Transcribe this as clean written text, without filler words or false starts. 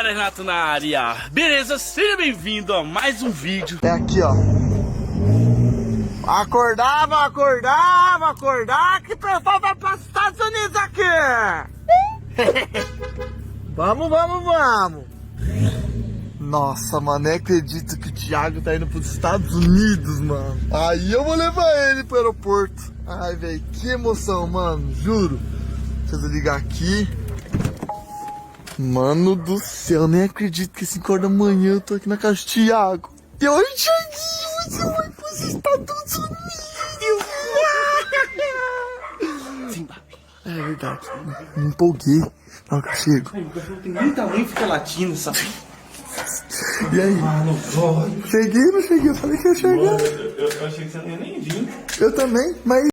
Rapaziada, Renato na área. Beleza? Seja bem-vindo a mais um vídeo. É aqui, ó. Acordar que o pessoal vai para os Estados Unidos aqui. Vamos. Nossa, mano, nem acredito que o Thiago tá indo pros Estados Unidos, mano. Aí eu vou levar ele pro aeroporto. Ai, velho, que emoção, mano, juro. Deixa eu ligar aqui. Mano do céu, nem acredito que 5 horas da manhã eu tô aqui na casa do Thiago. E oi, Thiaguinho, você vai pros Estados Unidos. Simba. É verdade, me empolguei. Na hora que eu chego. O cachorro tem nem tamanho e fica latindo, sabe? E aí? Mano, Cheguei ou não cheguei? Eu falei que ia chegar. eu achei que você não ia nem vir. Eu também, mas...